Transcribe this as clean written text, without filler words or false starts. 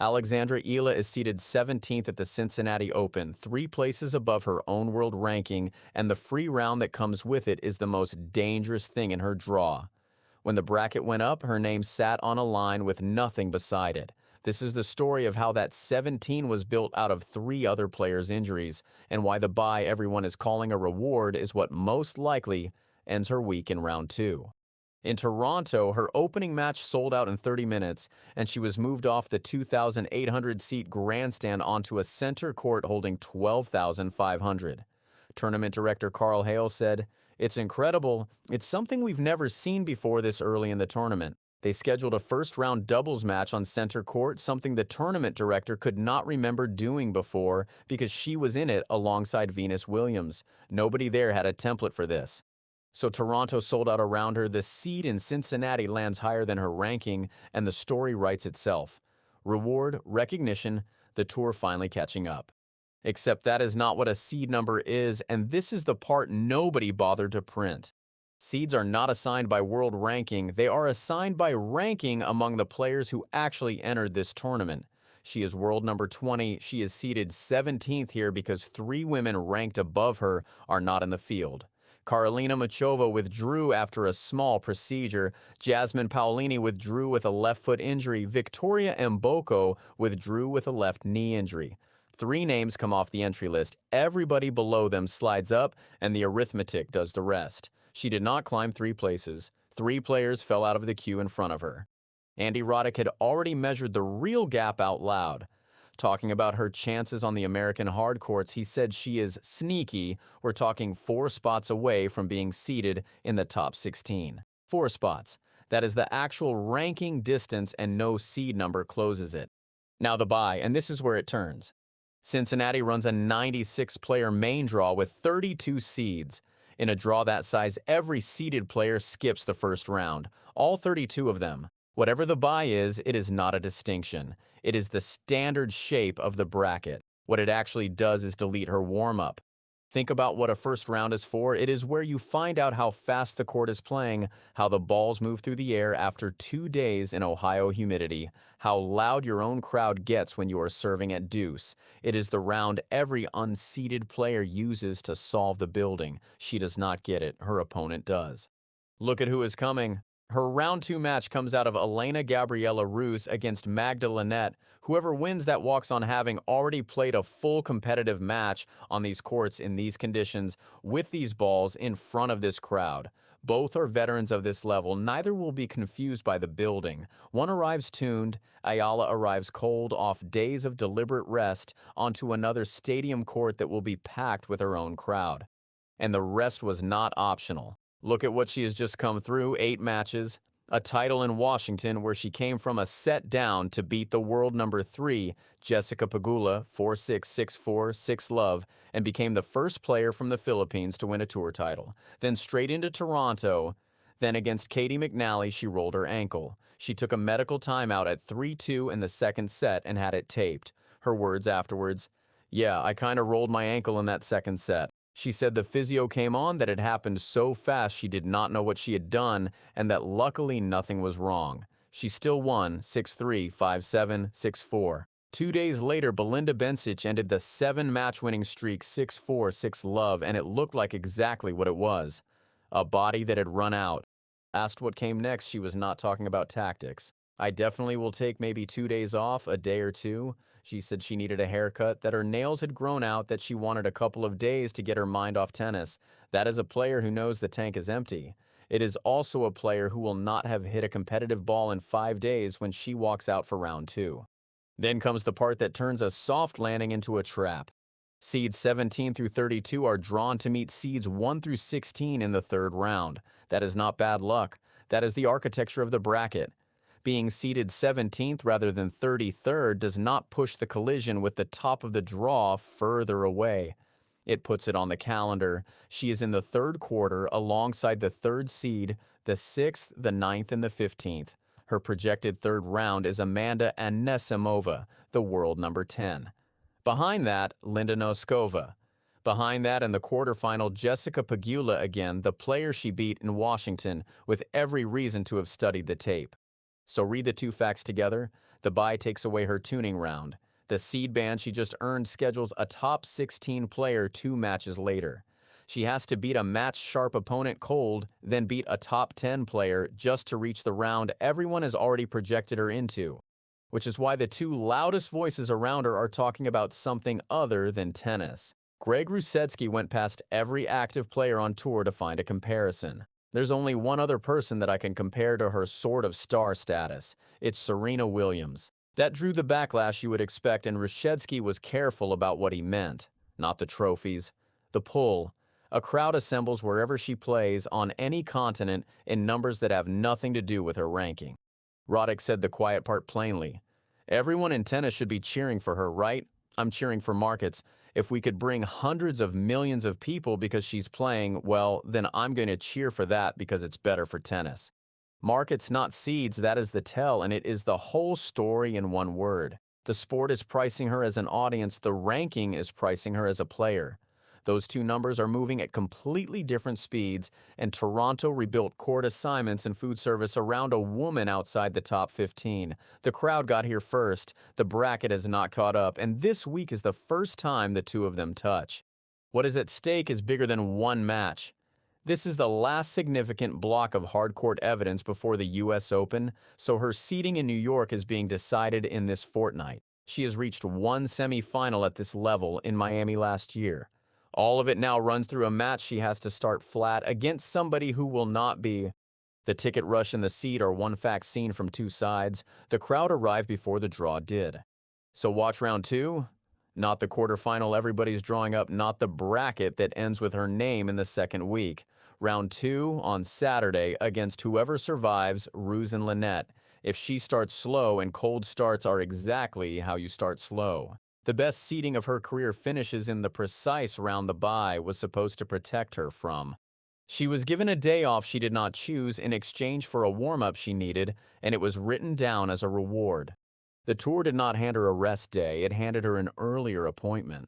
Alexandra Eala is seated 17th at the Cincinnati Open, 3 places above her own world ranking, and the free round that comes with it is the most dangerous thing in her draw. When the bracket went up, her name sat on a line with nothing beside it. This is the story of how that 17 was built out of 3 other players' injuries, and why the bye everyone is calling a reward is what most likely ends her week in round 2. In Toronto, her opening match sold out in 30 minutes, and she was moved off the 2,800-seat grandstand onto a center court holding 12,500. Tournament director Carl Hale said, "It's incredible. It's something we've never seen before this early in the tournament. They scheduled a first-round doubles match on center court, something the tournament director could not remember doing before because she was in it alongside Venus Williams. Nobody there had a template for this. So Toronto sold out around her. The seed in Cincinnati lands higher than her ranking, and the story writes itself. Reward, recognition, the tour finally catching up. Except that is not what a seed number is, and this is the part nobody bothered to print. Seeds are not assigned by world ranking, they are assigned by ranking among the players who actually entered this tournament. She is world number 20, she is seeded 17th here because 3 women ranked above her are not in the field. Karolina Muchova withdrew after a small procedure. Jasmine Paolini withdrew with a left foot injury. Victoria Mboko withdrew with a left knee injury. 3 names come off the entry list. Everybody below them slides up, and the arithmetic does the rest. She did not climb 3 places. 3 players fell out of the queue in front of her. Andy Roddick had already measured the real gap out loud. Talking about her chances on the American hard courts, he said she is sneaky. We're talking 4 spots away from being seated in the top 16. 4 spots. That is the actual ranking distance, and no seed number closes it. Now the bye, and this is where it turns. Cincinnati runs a 96-player main draw with 32 seeds. In a draw that size, every seeded player skips the first round, all 32 of them. Whatever the bye is, it is not a distinction. It is the standard shape of the bracket. What it actually does is delete her warm-up. Think about what a first round is for. It is where you find out how fast the court is playing, how the balls move through the air after 2 days in Ohio humidity, how loud your own crowd gets when you are serving at deuce. It is the round every unseeded player uses to solve the building. She does not get it. Her opponent does. Look at who is coming. Her round 2 match comes out of Elena-Gabriela Ruse against Magda Linette. Whoever wins that walks on having already played a full competitive match on these courts in these conditions with these balls in front of this crowd. Both are veterans of this level. Neither will be confused by the building. One arrives tuned. Eala arrives cold off days of deliberate rest onto another stadium court that will be packed with her own crowd. And the rest was not optional. Look at what she has just come through, 8 matches, a title in Washington where she came from a set down to beat the world number 3, Jessica Pegula, 4-6, 6-4, 6-love, and became the first player from the Philippines to win a tour title. Then straight into Toronto. Then against Caty McNally, she rolled her ankle. She took a medical timeout at 3-2 in the second set and had it taped. Her words afterwards, "Yeah, I kind of rolled my ankle in that second set." She said the physio came on that it happened so fast she did not know what she had done and that luckily nothing was wrong. She still won 6-3, 5-7, 6-4. 2 days later, Belinda Bencic ended the 7-match winning streak 6-4, 6-love, and it looked like exactly what it was. A body that had run out. Asked what came next, she was not talking about tactics. "I definitely will take maybe 2 days off, a day or 2. She said she needed a haircut, that her nails had grown out, that she wanted a couple of days to get her mind off tennis. That is a player who knows the tank is empty. It is also a player who will not have hit a competitive ball in 5 days when she walks out for round 2. Then comes the part that turns a soft landing into a trap. Seeds 17 through 32 are drawn to meet seeds 1 through 16 in the 3rd round. That is not bad luck. That is the architecture of the bracket. Being seeded 17th rather than 33rd does not push the collision with the top of the draw further away. It puts it on the calendar. She is in the 3rd quarter alongside the 3rd seed, the 6th, the 9th, and the 15th. Her projected 3rd round is Amanda Anisimova, the world number 10. Behind that, Linda Noskova. Behind that in the quarterfinal, Jessica Pegula again, the player she beat in Washington, with every reason to have studied the tape. So read the two facts together. The bye takes away her tuning round. The seed ban she just earned schedules a top 16 player 2 matches later. She has to beat a match-sharp opponent cold, then beat a top 10 player just to reach the round everyone has already projected her into. Which is why the two loudest voices around her are talking about something other than tennis. Greg Rusedski went past every active player on tour to find a comparison. There's only one other person that I can compare to her sort of star status. It's Serena Williams. That drew the backlash you would expect, and Rusedski was careful about what he meant. Not the trophies. The pull. A crowd assembles wherever she plays on any continent in numbers that have nothing to do with her ranking. Roddick said the quiet part plainly. Everyone in tennis should be cheering for her, right? I'm cheering for markets. If we could bring hundreds of millions of people because she's playing, well, then I'm going to cheer for that because it's better for tennis. Markets, not seeds, that is the tell, and it is the whole story in one word. The sport is pricing her as an audience, the ranking is pricing her as a player. Those two numbers are moving at completely different speeds, and Toronto rebuilt court assignments and food service around a woman outside the top 15. The crowd got here first, the bracket has not caught up, and this week is the first time the two of them touch. What is at stake is bigger than one match. This is the last significant block of hardcourt evidence before the U.S. Open, so her seeding in New York is being decided in this fortnight. She has reached one semifinal at this level in Miami last year. All of it now runs through a match she has to start flat against somebody who will not be. The ticket rush and the seed are one fact seen from two sides. The crowd arrived before the draw did. So watch round 2. Not the quarterfinal everybody's drawing up, not the bracket that ends with her name in the second week. Round 2 on Saturday against whoever survives, Ruse and Linette. If she starts slow, and cold starts are exactly how you start slow. The best seeding of her career finishes in the precise round the bye was supposed to protect her from. She was given a day off she did not choose in exchange for a warm-up she needed, and it was written down as a reward. The tour did not hand her a rest day, it handed her an earlier appointment.